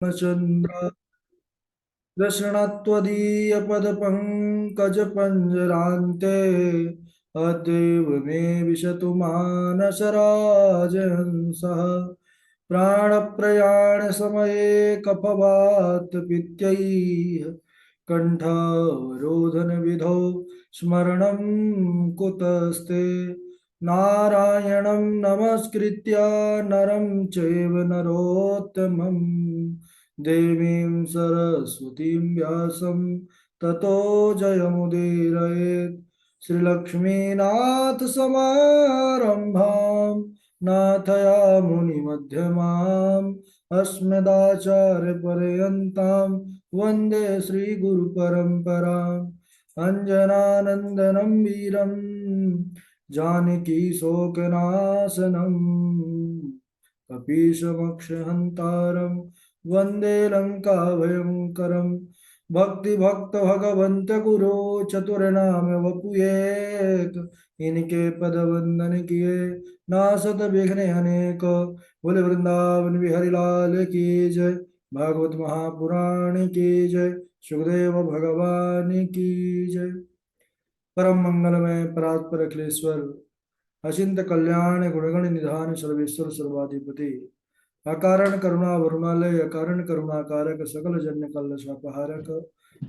चंद्र दर्शनत्वदीयपदपङ्कजपञ्जरान्ते अद्यैव मे विशतु मानसराजहंसः प्राणप्रयाणसमये कफवातपित्तैः कण्ठावरोधनविधौ स्मरणं कुतस्ते नारायणं नमस्कृत्य नरं चैव नरोत्तमम् देवीं सरस्वतीं व्यासं ततो जयमुदीरयेत् श्रीलक्ष्मीनाथसमारम्भां नाथयामुनिमध्यमाम् अस्मदाचार्यपर्यन्तां वन्दे श्रीगुरुपरम्पराम् अञ्जनानन्दनं वीरं जानकीशोकनाशनं कपीशमक्षहन्तारं वन्दे लङ्काभयङ्करं भक्तिभक्त भगवन्त गुरु चतुरनाम वपुयेक इनके पद वंदन किए नासत विघ्न अनेक बोले वृंदावन बिहारी लाल की जय। भागवत महापुराण की जय। सुखदेव भगवान की जय। परम मंगलमय परात्पर अखिलेश्वर अचिंत कल्याण गुणगण निधान सर्वेश्वर सर्वाधिपति अकारण करुणा वरुणालय अकारण करुणा कारक सकल जन्य कल शापहारक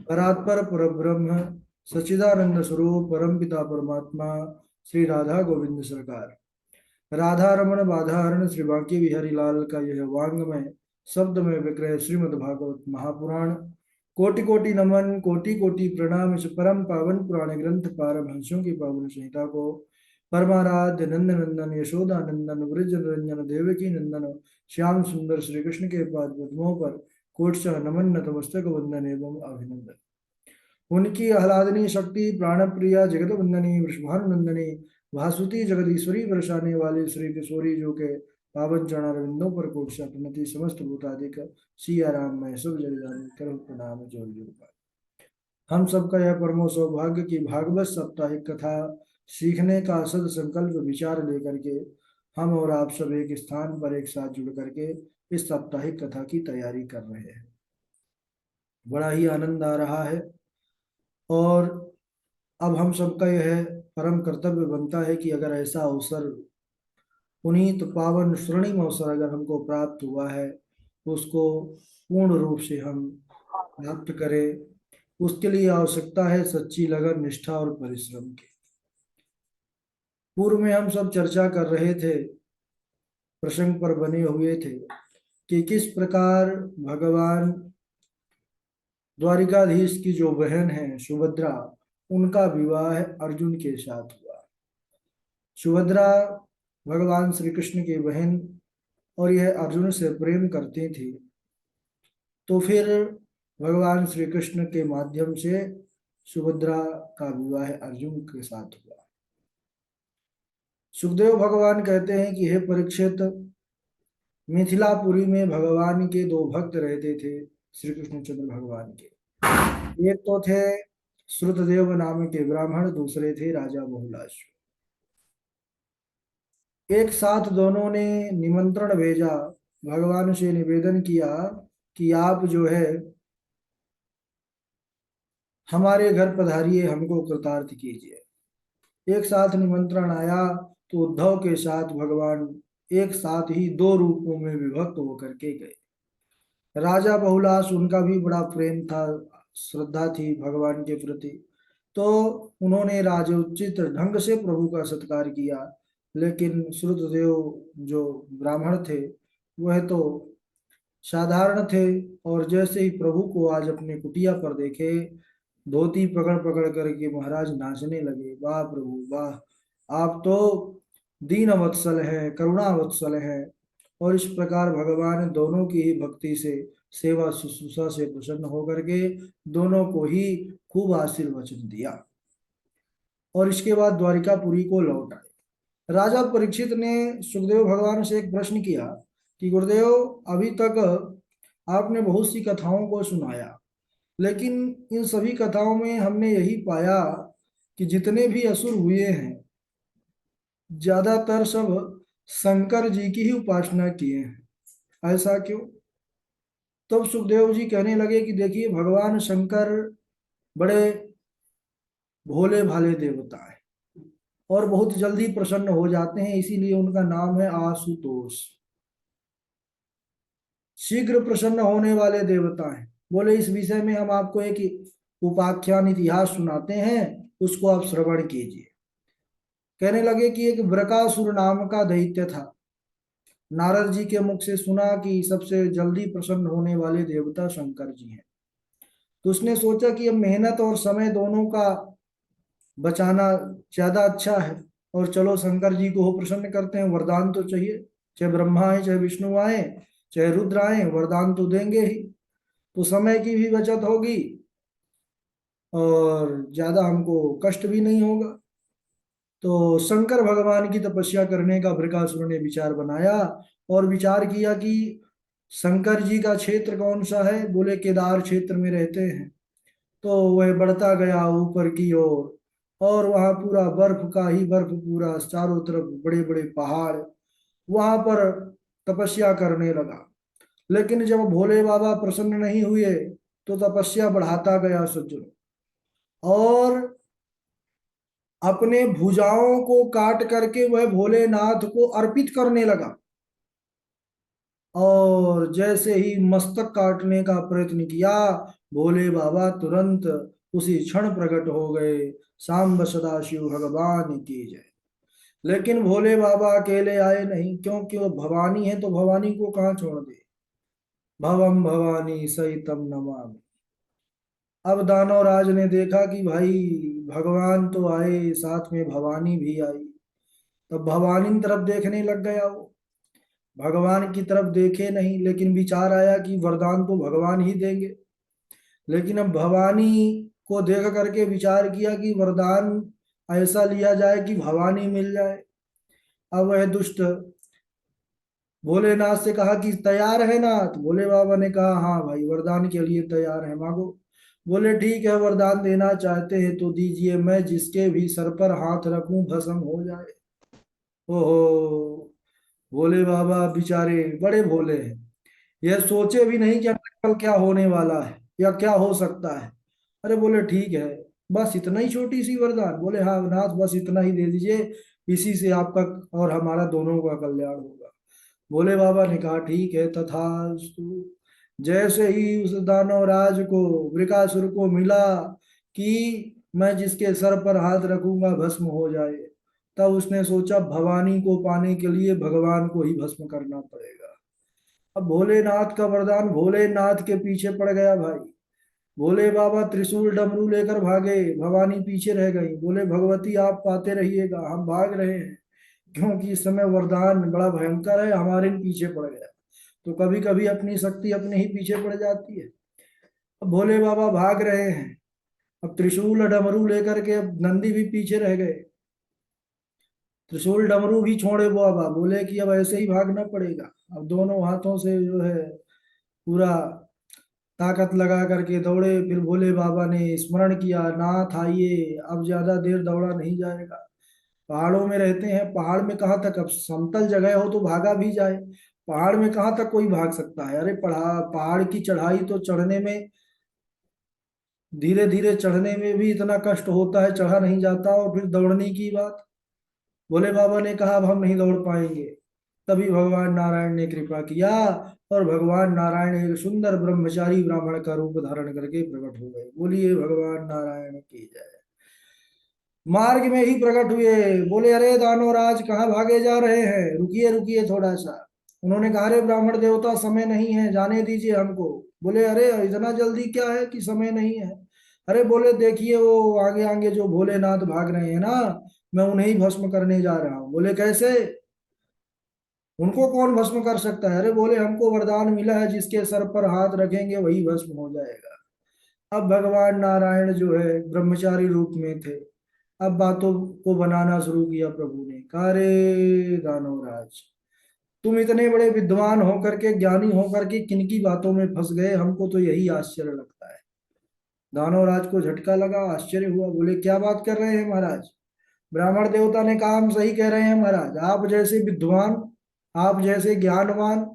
परात्पर परब्रह्म सच्चिदानंद स्वरूप परमपिता परमात्मा श्री राधा गोविंद सरकार राधा रमण बाधारण श्री बांके बिहारी लाल का यह वांग्मय शब्द में विक्रय श्रीमद् भागवत महापुराण कोटि कोटि नमन कोटि कोटि प्रणाम। इस परम पावन पुराण ग्रंथ पारमहंसों की पावन संहिता को परमाराध्य नंद नंदन यशोदा नंदन ब्रज रंजन देवकी नंदन श्याम सुंदर श्री कृष्ण के पाद पद्मों पर कोटशः नमन नतमस्तक वंदन एवं अभिनंदन। उनकी आह्लादनी शक्ति प्राण प्रिया जगत वंदनी वृषभानुनंदनी भासुती जगदीश्वरी बरसाने वाले श्री किशोरी जो के पावन चरणारविंदों पर कोटशः प्रणति समस्त भूतादिक सिया राम मैं सब जग जानी कर प्रणाम जोर जोर पाए। हम सबका यह परमो सौभाग्य की भागवत साप्ताहिक कथा सीखने का सद संकल्प विचार लेकर के हम और आप सब एक स्थान पर एक साथ जुड़ करके इस साप्ताहिक कथा की तैयारी कर रहे हैं। बड़ा ही आनंद आ रहा है और अब हम सबका यह परम कर्तव्य बनता है कि अगर ऐसा अवसर पुनीत पावन स्वर्णिम अवसर अगर हमको प्राप्त हुआ है तो उसको पूर्ण रूप से हम प्राप्त करें। उसके लिए आवश्यकता है सच्ची लगन निष्ठा और परिश्रम की। पूर्व में हम सब चर्चा कर रहे थे, प्रसंग पर बने हुए थे कि किस प्रकार भगवान द्वारिकाधीश की जो बहन है सुभद्रा, उनका विवाह अर्जुन के साथ हुआ। सुभद्रा भगवान श्री कृष्ण की बहन और यह अर्जुन से प्रेम करती थी, तो फिर भगवान श्री कृष्ण के माध्यम से सुभद्रा का विवाह अर्जुन के साथ हुआ। सुखदेव भगवान कहते हैं कि हे परीक्षित, मिथिलापुरी में भगवान के दो भक्त रहते थे श्री कृष्णचंद्र भगवान के। एक तो थे श्रुतदेव नाम के ब्राह्मण, दूसरे थे राजा बहुलाश्व। एक साथ दोनों ने निमंत्रण भेजा, भगवान से निवेदन किया कि आप जो है हमारे घर पधारिए, हमको कृतार्थ कीजिए। एक साथ निमंत्रण आया तो उद्धव के साथ भगवान एक साथ ही दो रूपों में विभक्त होकर के गए। राजा बहुलाश, उनका भी बड़ा प्रेम था, श्रद्धा थी भगवान के प्रति, तो उन्होंने राजोचित ढंग से प्रभु का सत्कार किया। लेकिन श्रुतदेव जो ब्राह्मण थे वह तो साधारण थे, और जैसे ही प्रभु को आज अपने कुटिया पर देखे, धोती पकड़ पकड़ करके महाराज नाचने लगे। वाह प्रभु वाह, आप तो दीन वत्सल हैं, करुणा वत्सल हैं। और इस प्रकार भगवान दोनों की ही भक्ति से, सेवा शुश्रूषा से प्रसन्न होकर के दोनों को ही खूब आशीर्वचन दिया और इसके बाद द्वारिकापुरी को लौट आए। राजा परीक्षित ने सुखदेव भगवान से एक प्रश्न किया कि गुरुदेव, अभी तक आपने बहुत सी कथाओं को सुनाया, लेकिन इन सभी कथाओं में हमने यही पाया कि जितने भी असुर हुए हैं ज्यादातर सब शंकर जी की ही उपासना किए हैं। ऐसा क्यों? तब सुखदेव जी कहने लगे कि देखिए भगवान शंकर बड़े भोले भाले देवता है और बहुत जल्दी प्रसन्न हो जाते हैं, इसीलिए उनका नाम है आशुतोष। शीघ्र प्रसन्न होने वाले देवता हैं। बोले इस विषय में हम आपको एक उपाख्यान इतिहास सुनाते हैं, उसको आप श्रवण कीजिए। कहने लगे कि एक वृकासुर नाम का दैत्य था। नारद जी के मुख से सुना कि सबसे जल्दी प्रसन्न होने वाले देवता शंकर जी हैं। तो उसने सोचा कि अब मेहनत और समय दोनों का बचाना ज्यादा अच्छा है, और चलो शंकर जी को हो प्रसन्न करते हैं। वरदान तो चाहिए, चाहे ब्रह्मा आए चाहे विष्णु आए चाहे रुद्र आए, वरदान तो देंगे ही। तो समय की भी बचत होगी और ज्यादा हमको कष्ट भी नहीं होगा। तो शंकर भगवान की तपस्या करने का बृकासुर ने विचार बनाया और विचार किया कि शंकर जी का क्षेत्र कौन सा है। बोले केदार क्षेत्र में रहते हैं। तो वह बढ़ता गया ऊपर की ओर, और वहां पूरा बर्फ का ही बर्फ, पूरा चारों तरफ बड़े बड़े पहाड़, वहां पर तपस्या करने लगा। लेकिन जब भोले बाबा प्रसन्न नहीं हुए तो तपस्या बढ़ाता गया सज्जनों, और अपने भुजाओं को काट करके वह भोलेनाथ को अर्पित करने लगा। और जैसे ही मस्तक काटने का प्रयत्न किया, भोले बाबा तुरंत उसी क्षण प्रकट हो गए। सांब सदाशिव भगवान की जय। लेकिन भोले बाबा अकेले आए नहीं, क्योंकि वो भवानी है तो भवानी को कहाँ छोड़ दे। भवम भवानी सहितम नमामि। अब दानव राज ने देखा कि भाई भगवान तो आए, साथ में भवानी भी आई। तब भवानी की तरफ देखने लग गया वो। भगवान की तरफ देखे नहीं, लेकिन विचार आया कि वरदान तो भगवान ही देंगे। लेकिन अब भवानी को देख करके विचार किया कि वरदान ऐसा लिया जाए कि भवानी मिल जाए। अब वह दुष्ट भोलेनाथ से कहा कि तैयार है ना। तो भोले बाबा ने कहा हाँ भाई, वरदान के लिए तैयार है, मांगो। बोले ठीक है, वरदान देना चाहते हैं तो दीजिए, मैं जिसके भी सर पर हाथ रखूं भस्म हो जाए। ओहो, भोले बाबा बेचारे बड़े भोले हैं। यह सोचे भी नहीं कि कल क्या होने वाला है या क्या हो सकता है। अरे बोले ठीक है, बस इतना ही छोटी सी वरदान। बोले हाँ नाथ, बस इतना ही दे दीजिए, इसी से आपका और हमारा दोनों का कल्याण होगा। भोले बाबा ने कहा ठीक है, तथास्तु। जैसे ही उस दानव राज को, वृकासुर को मिला कि मैं जिसके सर पर हाथ रखूंगा भस्म हो जाए, तब उसने सोचा भवानी को पाने के लिए भगवान को ही भस्म करना पड़ेगा। अब भोलेनाथ का वरदान भोलेनाथ के पीछे पड़ गया भाई। भोले बाबा त्रिशूल डमरू लेकर भागे, भवानी पीछे रह गई। बोले भगवती आप पाते रहिएगा, हम भाग रहे हैं, क्योंकि इस समय वरदान बड़ा भयंकर है, हमारे पीछे पड़ गया। तो कभी कभी अपनी शक्ति अपने ही पीछे पड़ जाती है। अब भोले बाबा भाग रहे हैं। अब त्रिशूल डमरू लेकर के अब नंदी भी पीछे रह गए। त्रिशूल डमरू भी छोड़े बाबा, बोले कि अब ऐसे ही भागना पड़ेगा। अब दोनों हाथों से जो है पूरा ताकत लगा करके दौड़े। फिर भोले बाबा ने स्मरण किया, नाथ आइए, अब ज्यादा देर दौड़ा नहीं जाएगा। पहाड़ों में रहते हैं, पहाड़ में कहाँ तक, अब समतल जगह हो तो भागा भी जाए, पहाड़ में कहाँ तक कोई भाग सकता है। अरे पहाड़ की चढ़ाई तो चढ़ने में, धीरे धीरे चढ़ने में भी इतना कष्ट होता है, चढ़ा नहीं जाता, और फिर दौड़ने की बात। भोले बाबा ने कहा अब हम नहीं दौड़ पाएंगे। तभी भगवान नारायण ने कृपा किया, और भगवान नारायण एक सुंदर ब्रह्मचारी ब्राह्मण का रूप धारण करके प्रकट हो गए। बोलिए भगवान नारायण की जय। मार्ग में ही प्रकट हुए। बोले अरे दानवराज कहाँ भागे जा रहे हैं, रुकिए रुकिए थोड़ा सा। उन्होंने कहा अरे ब्राह्मण देवता समय नहीं है, जाने दीजिए हमको। बोले अरे इतना जल्दी क्या है कि समय नहीं है। अरे बोले देखिए वो आगे आगे जो भोलेनाथ भाग रहे हैं ना, मैं उन्हें ही भस्म करने जा रहा हूँ। बोले कैसे, उनको कौन भस्म कर सकता है। अरे बोले हमको वरदान मिला है, जिसके सर पर हाथ रखेंगे वही भस्म हो जाएगा। अब भगवान नारायण जो है ब्रह्मचारी रूप में थे। अब बातों को बनाना शुरू किया प्रभु ने। कहा रे दानवराज, तुम इतने बड़े विद्वान होकर के, ज्ञानी होकर के किन की बातों में फंस गए, हमको तो यही आश्चर्य लगता है। दानवराज को झटका लगा, आश्चर्य हुआ। बोले क्या बात कर रहे हैं महाराज। ब्राह्मण देवता ने कहा हम सही कह रहे हैं महाराज, आप जैसे विद्वान, आप जैसे ज्ञानवान,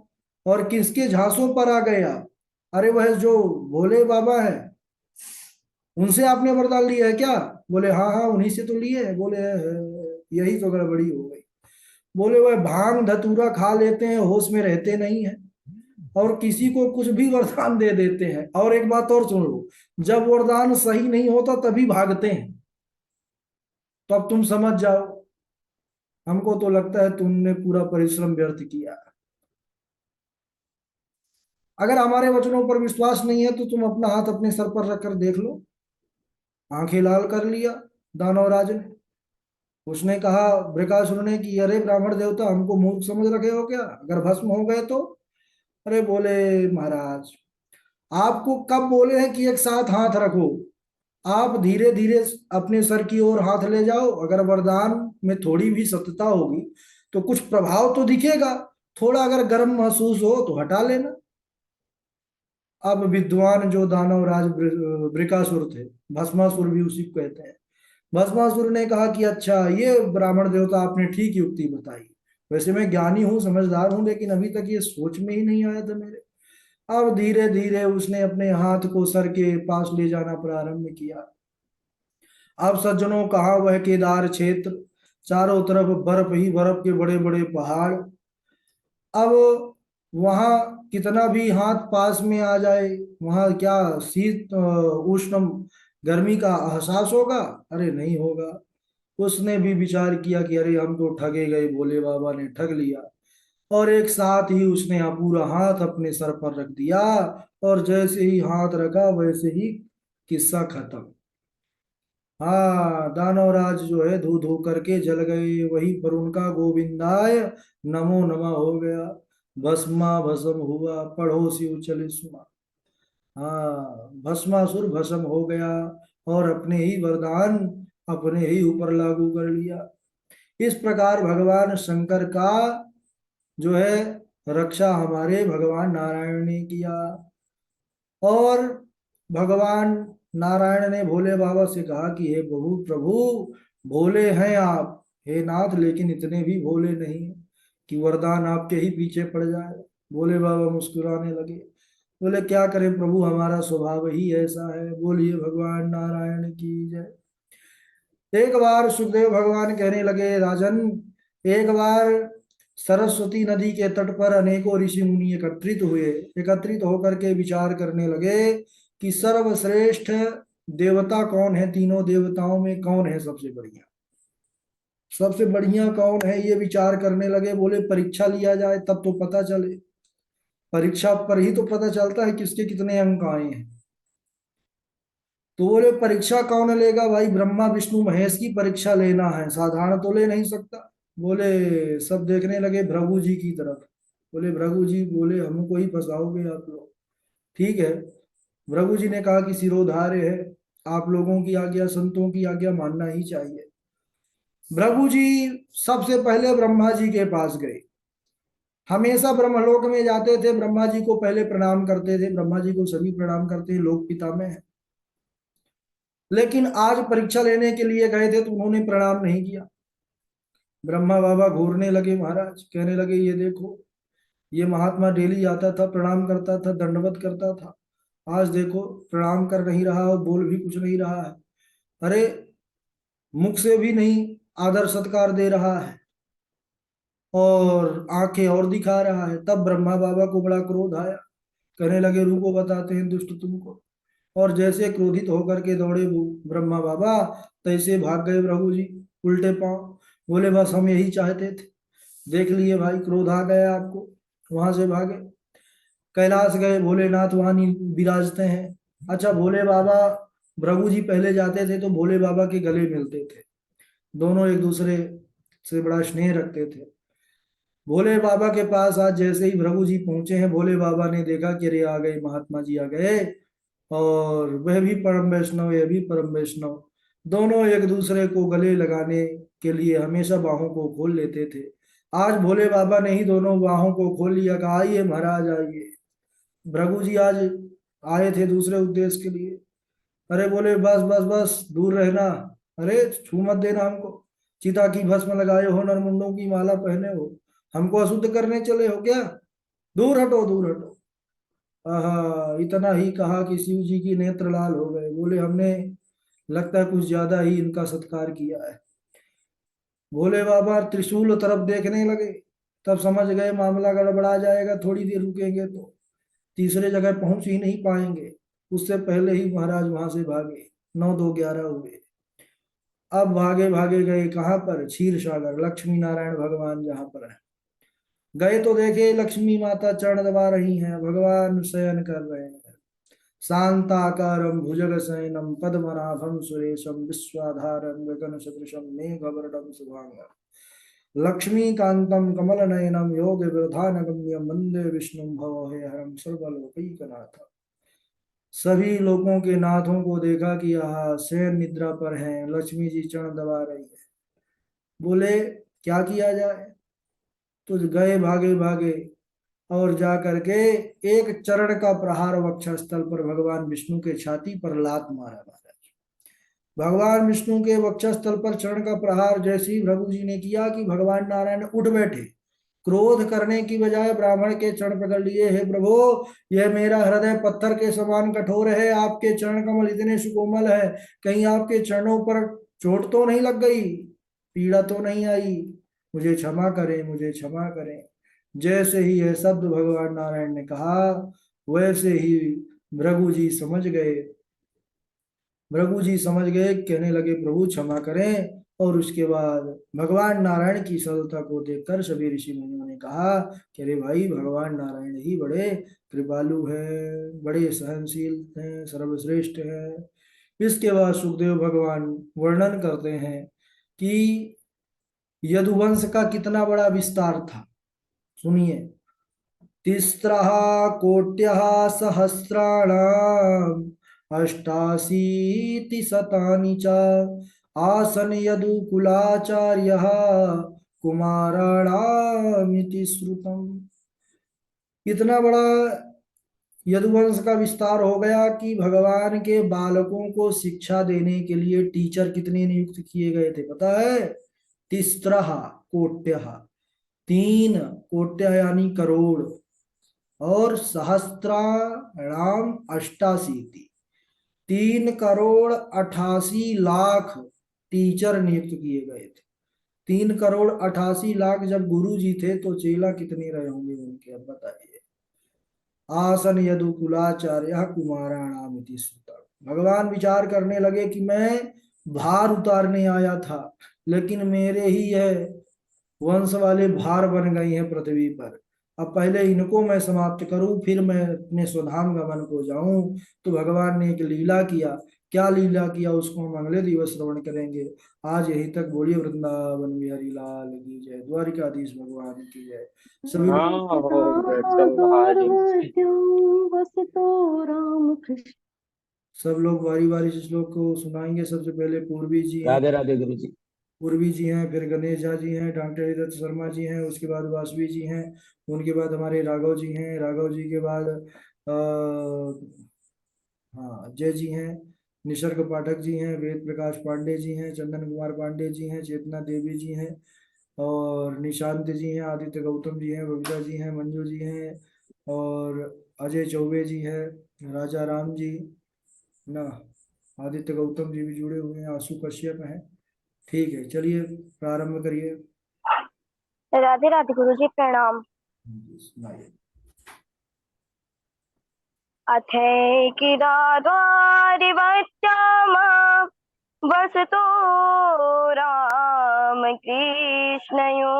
और किसके झांसों पर आ गए आप। अरे वह जो भोले बाबा है, उनसे आपने वरदान लिया है क्या? बोले हाँ हाँ, उन्हीं से तो लिए है। बोले यही तो गड़बड़ी हो गई। बोले वह भांग धतूरा खा लेते हैं, होश में रहते नहीं है, और किसी को कुछ भी वरदान दे देते हैं। और एक बात और सुन लो, जब वरदान सही नहीं होता तभी भागते हैं। तो अब तुम समझ जाओ, हमको तो लगता है तुमने पूरा परिश्रम व्यर्थ किया। अगर हमारे वचनों पर विश्वास नहीं है तो तुम अपना हाथ अपने सर पर रखकर देख लो। आंखें लाल कर लिया दानवराज ने। उसने कहा, वृकासुर ने, कि अरे ब्राह्मण देवता, हमको मूर्ख समझ रखे हो क्या? अगर भस्म हो गए तो? अरे बोले महाराज, आपको कब बोले हैं कि एक साथ हाथ रखो? आप धीरे धीरे अपने सर की ओर हाथ ले जाओ। अगर वरदान में थोड़ी भी सत्यता होगी तो कुछ प्रभाव तो दिखेगा। थोड़ा अगर गर्म महसूस हो तो हटा लेना। अब विद्वान जो दानव राज वृकासुर थे, भस्मासुर भी उसी को कहते हैं, भस्मासुर ने कहा कि अच्छा, ये ब्राह्मण देवता आपने ठीक युक्ति बताई। वैसे मैं ज्ञानी हूँ, समझदार हूँ, लेकिन अभी तक ये सोच में ही नहीं आया था मेरे। अब धीरे धीरे उसने अपने हाथ को सर के पास ले जाना प्रारंभ किया। अब सज्जनों, कहा वह केदार क्षेत्र, चारों तरफ बर्फ ही बर्फ के बड़े बड़े पहाड़। अब वहां कितना भी हाथ पास में आ जाए, वहां क्या शीत उष्ण गर्मी का एहसास होगा? अरे नहीं होगा। उसने भी विचार किया कि अरे हम तो ठगे गए, भोले बाबा ने ठग लिया। और एक साथ ही उसने पूरा हाथ अपने सर पर रख दिया, और जैसे ही हाथ रखा वैसे ही किस्सा खत्म। हाँ, दानवराज जो है धू धू करके जल गए, वहीं पर उनका गोविंदाय नमो नमः हो गया। भस्मा भस्म हुआ, पढ़ो शिव चले सुना। हाँ, भस्मासुर भस्म हो गया, और अपने ही वरदान अपने ही ऊपर लागू कर लिया। इस प्रकार भगवान शंकर का जो है रक्षा हमारे भगवान नारायण ने किया। और भगवान नारायण ने भोले बाबा से कहा कि हे प्रभु प्रभु, भोले हैं आप हे नाथ, लेकिन इतने भी भोले नहीं हैं कि वरदान आपके ही पीछे पड़ जाए। भोले बाबा मुस्कुराने लगे। बोले क्या करें प्रभु, हमारा स्वभाव ही ऐसा है। बोलिए भगवान नारायण की जय। एक बार सुखदेव भगवान कहने लगे, राजन, एक बार सरस्वती नदी के तट पर अनेकों ऋषि मुनि एकत्रित हुए। एकत्रित होकर के विचार करने लगे कि सर्वश्रेष्ठ देवता कौन है, तीनों देवताओं में कौन है सबसे बढ़िया, सबसे बढ़िया कौन है, ये विचार करने लगे। बोले परीक्षा लिया जाए तब तो पता चले। परीक्षा पर ही तो पता चलता है किसके कितने अंक आए हैं। तो बोले परीक्षा कौन लेगा भाई? ब्रह्मा विष्णु महेश की परीक्षा लेना है, साधारण तो ले नहीं सकता। बोले सब देखने लगे भृगु जी की तरफ। बोले भृगु जी, बोले हमको ही फंसाओगे आप लोग। ठीक है। भृगु जी ने कहा कि सिरोधार्य है, आप लोगों की आज्ञा, संतों की आज्ञा मानना ही चाहिए। भृगु जी सबसे पहले ब्रह्मा जी के पास गए। हमेशा ब्रह्मलोक में जाते थे, ब्रह्मा जी को पहले प्रणाम करते थे। ब्रह्मा जी को सभी प्रणाम करते हैं, लोक पिता में है। लेकिन आज परीक्षा लेने के लिए गए थे तो उन्होंने प्रणाम नहीं किया। ब्रह्मा बाबा घूरने लगे महाराज, कहने लगे ये देखो, ये महात्मा डेली आता था, प्रणाम करता था, दंडवत करता था, आज देखो प्रणाम कर नहीं रहा और बोल भी कुछ नहीं रहा है। अरे मुख से भी नहीं आदर सत्कार दे रहा है, और आंखें और दिखा रहा है। तब ब्रह्मा बाबा को बड़ा क्रोध आया। कहने लगे रुको, बताते हैं दुष्ट तुमको। और जैसे क्रोधित होकर के दौड़े वो ब्रह्मा बाबा, तैसे भाग गए प्रभु जी उल्टे पांव। बोले बस हम यही चाहते थे, देख लिए भाई क्रोध आ गया आपको। वहां से भागे, कैलाश गए, भोलेनाथ वहां विराजते हैं। अच्छा, भोले बाबा, भृगु जी पहले जाते थे तो भोले बाबा के गले मिलते थे। दोनों एक दूसरे से बड़ा स्नेह रखते थे। भोले बाबा के पास आज जैसे ही भृगु जी पहुंचे हैं, भोले बाबा ने देखा कि अरे आ गए, महात्मा जी आ गए। और वह भी परम वैष्णव, यह भी परम वैष्णव। दोनों एक दूसरे को गले लगाने के लिए हमेशा बाहों को खोल लेते थे। आज भोले बाबा ने ही दोनों बाहों को खोल लिया, कहा आइए महाराज आइए। भृगु जी आज आए थे दूसरे उद्देश्य के लिए। अरे बोले बस बस बस, दूर रहना। अरे छू मत देना हमको। चिता की भस्म लगाए हो, नरमुंडों की माला पहने हो, हमको अशुद्ध करने चले हो क्या? दूर हटो दूर हटो। इतना ही कहा कि शिव जी की नेत्र लाल हो गए। बोले हमने लगता है कुछ ज्यादा ही इनका सत्कार किया है। भोले बाबा त्रिशूल तरफ देखने लगे, तब समझ गए मामला गड़बड़ा जाएगा, थोड़ी देर रुकेंगे तो तीसरे जगह पहुंच ही नहीं पाएंगे। उससे पहले ही महाराज वहां से भागे। 9 2 11 हुए। अब भागे भागे गए कहाँ पर? क्षीर सागर, लक्ष्मी नारायण भगवान जहाँ पर है। गए तो देखे लक्ष्मी माता चरण दबा रही हैं, भगवान शयन कर रहे हैं। शांताकारं भुजगशयनं पद्मनाभं सुरेशं विश्वाधारं गगनसदृशं मेघवर्णं शुभांगं लक्ष्मीकान्तं कमलनयनं योगविरधानगम्यं वन्दे विष्णुं भवभयहरं सर्वलोकैकनाथम्। सभी लोगों के नाथों को देखा कि यह शयन निद्रा पर हैं, लक्ष्मी जी चरण दबा रही है। बोले क्या किया जाए? तो गए भागे भागे और जा करके एक चरण का प्रहार वक्षस्थल पर भगवान विष्णु के छाती पर लात मारा महाराज। भगवान विष्णु के वक्षस्थल पर चरण का प्रहार जैसे ही प्रभु जी ने किया कि भगवान नारायण उठ बैठे। क्रोध करने की बजाय ब्राह्मण के चरण पकड़ लिए। हे प्रभु, यह मेरा हृदय पत्थर के समान कठोर है, आपके चरण कमल इतने सुकोमल है, कहीं आपके चरणों पर चोट तो नहीं लग गई, पीड़ा तो नहीं आई? मुझे क्षमा करें, मुझे क्षमा करें। जैसे ही यह शब्द भगवान नारायण ने कहा, वैसे ही भृगु जी समझ गए। भृगु जी समझ गए, कहने लगे प्रभु क्षमा करें। और उसके बाद भगवान नारायण की सरलता को देखकर सभी ऋषि मुनियों ने कहा कि अरे भाई, भगवान नारायण ही बड़े कृपालु हैं, बड़े सहनशील हैं, सर्वश्रेष्ठ हैं। इसके बाद सुखदेव भगवान वर्णन करते हैं कि यदुवंश का कितना बड़ा विस्तार था। सुनिए। तिस्रः कोट्यः सहस्राणाम् अष्टाशीतिशतानि च आसन् यदुकुलाचार्यः कुमाराणामिति श्रुतम्। इतना बड़ा यदुवंश का विस्तार हो गया कि भगवान के बालकों को शिक्षा देने के लिए टीचर कितने नियुक्त किए गए थे पता है? तिस्रः कोट्यः, 3 कोट्य यानी करोड़, और सहस्त्राणाम अष्टाशीति, 3 करोड़ 88 लाख टीचर नियुक्त किए गए थे। 3 करोड़ 88 लाख जब गुरु जी थे तो चेला कितने रहे होंगे उनके, अब बताइए। आसन यदुकुलाचार्य कुमाराणाम इति श्रुता। भगवान विचार करने लगे कि मैं भार उतारने आया था, लेकिन मेरे ही यह वंश वाले भार बन गई हैं पृथ्वी पर। अब पहले इनको मैं समाप्त करूं, फिर मैं अपने स्वधाम गमन को जाऊं। तो भगवान ने एक लीला किया। क्या लीला किया उसको हम अगले दिवस श्रवण करेंगे। आज यहीं तक। बोलिए वृंदावन बिहारी लाल की जय, द्वारिकाधीश भगवान की जय। सभी हाँ, हो गया, चल रहा है जी। वसतो राम कृष्ण। सब लोग बारी बारी से श्लोक को सुनाएंगे। सबसे पहले पूर्वी जी हैं। राधे राधे गुरु जी। पूर्वी जी हैं, फिर गणेश झा जी हैं, डॉक्टर दत्त शर्मा जी हैं, उसके बाद वासवी जी हैं, उनके बाद हमारे राघव जी हैं, राघव जी के बाद हाँ जय जी हैं, निसर्ग पाठक जी हैं, वेद प्रकाश पांडे जी हैं, चंदन कुमार पांडे जी हैं, चेतना देवी जी हैं, और निशांत जी हैं, आदित्य गौतम जी हैं, बबीता जी हैं, मंजू जी हैं, और अजय चौबे जी हैं, राजा राम जी ना, आदित्य गौतम जी भी जुड़े हुए हैं, आशु कश्यप हैं। ठीक है, चलिए प्रारंभ करिए। राधे राधे गुरु जी, प्रणाम। सुनाइए। अथैकिराद्वारिवच्चाम वसतो राम कृष्णयो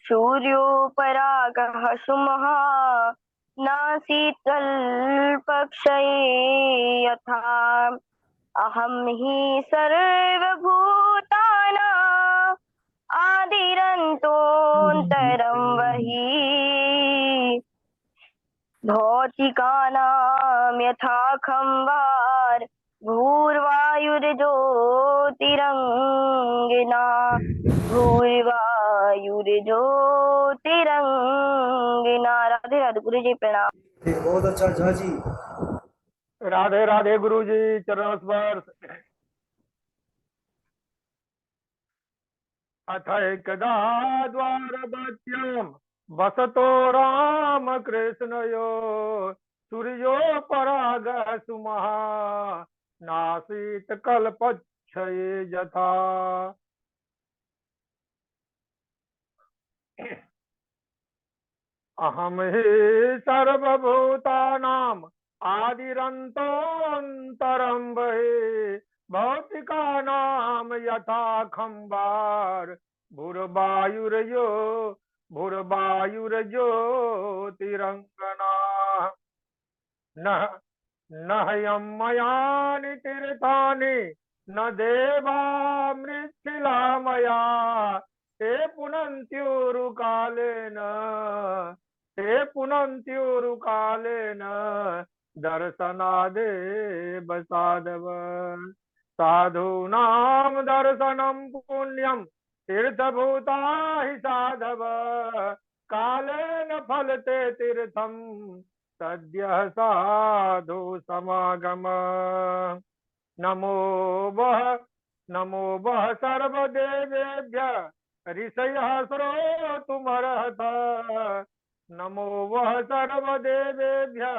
सूर्योपरागः सुमः नासीतल्पक्षये यथा अहं हि सर्वभूतानां आदिरन्तोऽन्तरं वहि भौतिकानां यथा खंवार भूर्वायुर्ज्योतिरंगिना भूर्वायुर्ज्योतिरंगिना। राधे राधे गुरु जी, प्रणाम। बहुत अच्छा झा जी। राधे राधे गुरु जी, चरण स्पर्श। अथ एकदा द्वारवत्यां वसतो राम कृष्णयो सूर्यो पराग सुमहा नासीत कल्पच्छये यथा। अहम हि सर्वभूतानां आदिरन्तोऽन्तरं बहि भौतिकानां यथा खम्बार भूर्वायुर्यो भूर्वायुर्ज्योतिरङ्गना न न ह्यं मयानि तीर्थानि न देवा मृच्छिला मया ते पुनन्त्युरुकालेन ते पुनन्त्युरुकालेन दर्शनादेव साधव। साधूनां दर्शनं पुण्यं तीर्थभूता हि साधव। कालेन फलते तीर्थं सद्यः साधु समागम। नमो वः सर्वदेवेभ्यः ऋषयः श्रोतुमर्हत। नमो वः सर्वदेवेभ्यः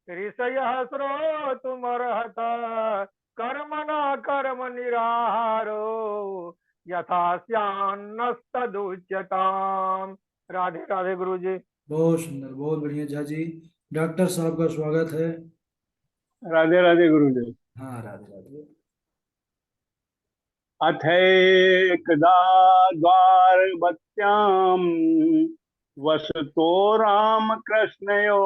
ऋषयः श्रोतुमर्हत। कर्मणा कर्म निराहारो यथा स्यान्नस्तदुच्यताम्। राधे राधे गुरु जी। बहुत सुंदर, बहुत बढ़िया झा जी। डॉक्टर साहब का स्वागत है। राधे राधे गुरु जी। हाँ, राधे राधे। अथैकदा द्वारवत्यां वसतो रामकृष्णयो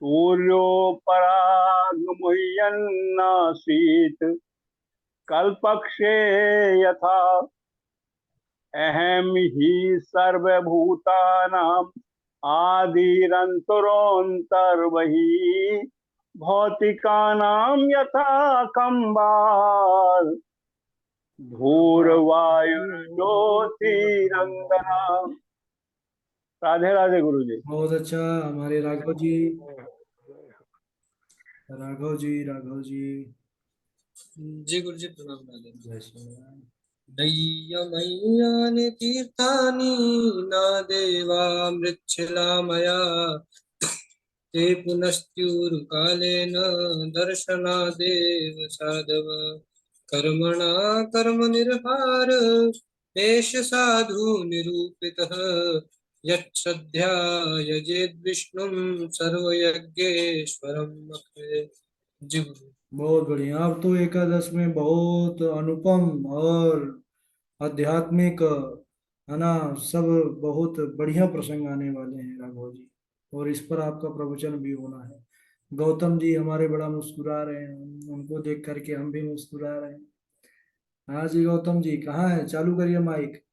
सूर्योपरागमुह्यन्नासीत् कल्पक्षे यथा। अहम हि सर्वभूतानां आदिरन्तरोऽन्तर्बहि भौतिकानां यथा कंबाल भूर्वायुर्ज्योतिरंगना। राधे राधे गुरु जी। बहुत अच्छा हमारे राघव जी, राघव जी, राघव जी। जी गुरु जी प्रणाम। जय श्री राम। नय्यमय्यानि तीर्थानि न देवा मृच्छिला मया ते पुनस्त्युरुकालेन दर्शनादेव साधव। कर्मणा कर्म निर्हार एष साधु निरूपितः यच्छ्रद्धया यजेद्विष्णुं सर्वयज्ञेश्वरम् अक्षये। जी गुरु। बहुत बढ़िया। अब तो एकादश में बहुत अनुपम और आध्यात्मिक, है ना, सब बहुत बढ़िया प्रसंग आने वाले हैं राघव जी, और इस पर आपका प्रवचन भी होना है। गौतम जी हमारे बड़ा मुस्कुरा रहे हैं, उनको देख करके हम भी मुस्कुरा रहे हैं। हाँ जी, गौतम जी कहाँ है? चालू करिए माइक।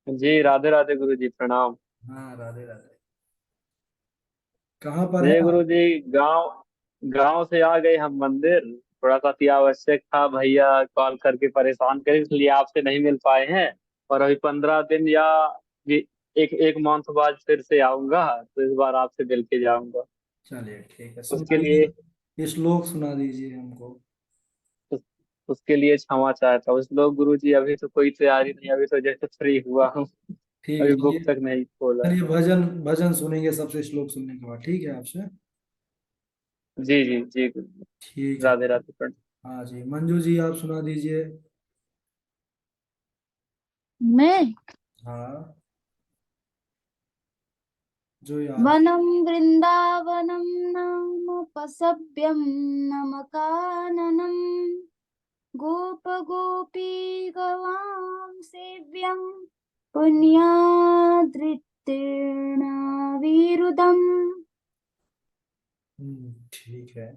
जी राधे राधे गुरु जी प्रणाम। हाँ, राधे राधे। कहाँ पर है जय आप? गुरु जी। गांव गांव से आ गए हम मंदिर। थोड़ा सा अति आवश्यक था, भैया कॉल करके परेशान करे इसलिए आपसे नहीं मिल पाए हैं। और अभी 15 दिन या एक एक मंथ बाद फिर से आऊंगा, तो इस बार आपसे मिल के जाऊंगा। चलिए ठीक है, उसके लिए सुनाइए, श्लोक सुना दीजिए हमको। उस, उसके लिए क्षमा चाहता हूँ। उस लोग गुरु जी अभी तो कोई तैयारी नहीं, अभी तो जैसे फ्री हुआ हूँ। ठीक है, अभी बुक चलिए। तक नहीं खोला है। चलिए, भजन भजन सुनेंगे सबसे श्लोक सुनने के बाद, ठीक है आपसे? जी जी जी गुरु जी। ठीक है। राधे राधे प्रणाम। हाँ जी, मंजू जी आप सुना दीजिए। मैं हाँ, जो याद। वनं वृन्दावनं नाम पसभ्यं नमकाननं गोपगोपी गवां सेव्यं पुण्याद्रितेण विरुदम्। ठीक है।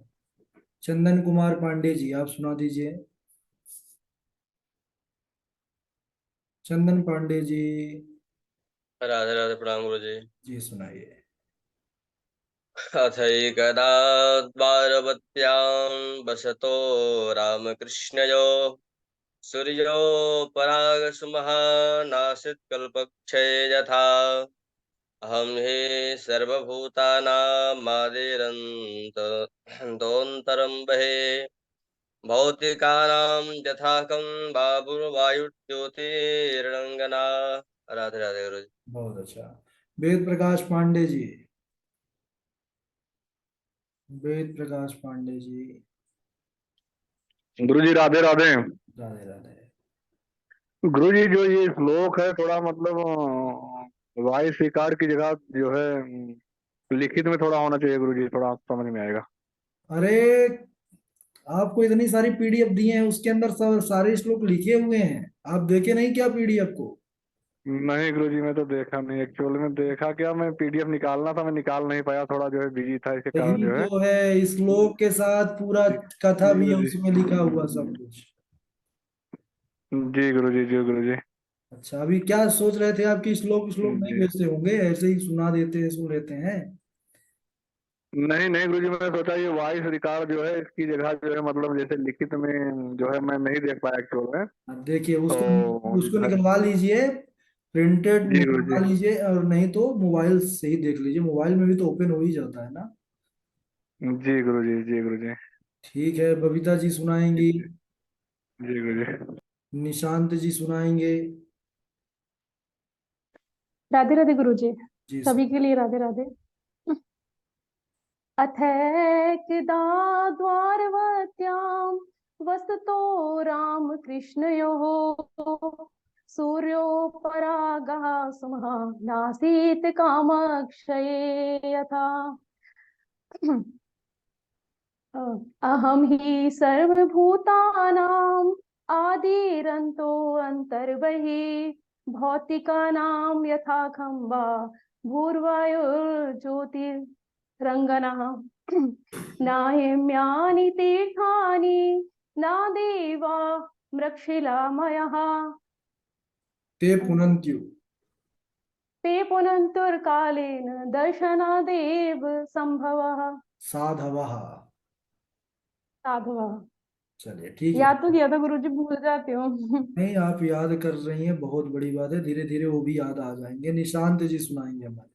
चंदन कुमार पांडे जी आप सुना दीजिए। चंदन पांडे जी। राधे राधे प्रणाम गुरु जी। जी सुनाइए। अथैकदा द्वारवत्यां वसतो रामकृष्णयो सूर्योपरागसुमहानासीत् कल्पक्षये यथा। अहं हि सर्वभूतानामादिरन्तरोऽन्तरं बहे भौतिकानां यथाकं बाबुर्वायुर्ज्योतिरङ्गना। राधे राधे गुरु जी। बहुत अच्छा। वेद प्रकाश पांडे जी। वेद प्रकाश पांडे जी। गुरु जी राधे राधे। राधे राधे। गुरु जी जो ये श्लोक है थोड़ा मतलब वाई स्वीकार की जगह जो है लिखित में थोड़ा होना चाहिए गुरु जी, थोड़ा समझ में आएगा। अरे आपको इतनी सारी पीडीएफ दी हैं, उसके अंदर सब सारे श्लोक लिखे हुए हैं, आप देखे नहीं क्या पीडीएफ को? नहीं गुरु जी मैं तो देखा नहीं, एक्चुअल में देखा क्या, मैं पीडीएफ निकालना था, मैं निकाल नहीं पाया, थोड़ा जो है बिजी था, इसके कारण यही जो है। तो है, श्लोक के साथ पूरा जी कथा जी भी है गुरु जी। उसमें लिखा हुआ सब कुछ। जी गुरु जी, जी गुरु जी। अच्छा, अभी क्या सोच रहे थे आपकी? श्लोक श्लोक नहीं जी भेजते होंगे, ऐसे ही सुना देते हैं, सुन लेते हैं। नहीं नहीं गुरु जी, मैंने सोचा ये वॉइस रिकॉर्ड जो है इसकी जगह जो है मतलब जैसे लिखित में जो है मैं नहीं देख पाया एक्चुअल में। अब देखिए, तो उसको उसको जो है निकलवा लीजिए, प्रिंटेड जी गुरु जी। निकलवा लीजिए, और नहीं तो मोबाइल से ही देख लीजिए, मोबाइल में भी तो ओपन हो ही जाता है ना। जी गुरु जी, जी गुरु जी। ठीक है, बबीता जी सुनाएंगी, जी गुरु जी। निशांत जी सुनाएंगे। राधे राधे गुरु जी। जी सभी के लिए राधे राधे। अथैकदा द्वारवत्यां वसतो रामकृष्णयोः सूर्योपरागः सुमः नासीत् कामक्षये यथा। अहं हि सर्वभूतानां आदिरन्तो अन्तर्बहिः भौतिकानां यथा खम्बा भूर्वायुर्ज्योतिरङ्गनः नाहिम्यानि तीर्थानि न देवा मृक्षिलामयः ते पुनन्त्यु। ते पुनन्तुर्कालेन दर्शनादेव संभवः साधवः। साधवः। चलिए ठीक है। याद तो किया था गुरुजी, भूल जाती हूँ। नहीं, आप याद कर रही हैं, बहुत बड़ी बात है, धीरे धीरे वो भी याद आ जाएंगे। निशांत जी सुनाएंगे हमारे।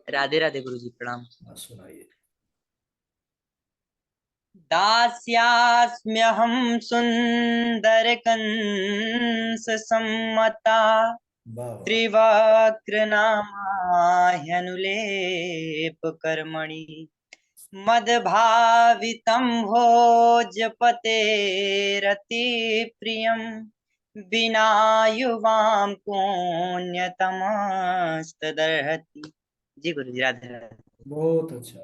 राधे राधे गुरु जी, प्रणाम। सुनाइए। दास्यास्म्यहं सुन्दरकंस सम्मता वाह वाह। त्रिवक्त्रनामाह्यनुलेप कर्मणि मदभावितं भोजपतेरतिप्रियं विना युवां पुण्यतमस्तदर्हति। जी गुरु जी, राधे राधे। बहुत अच्छा।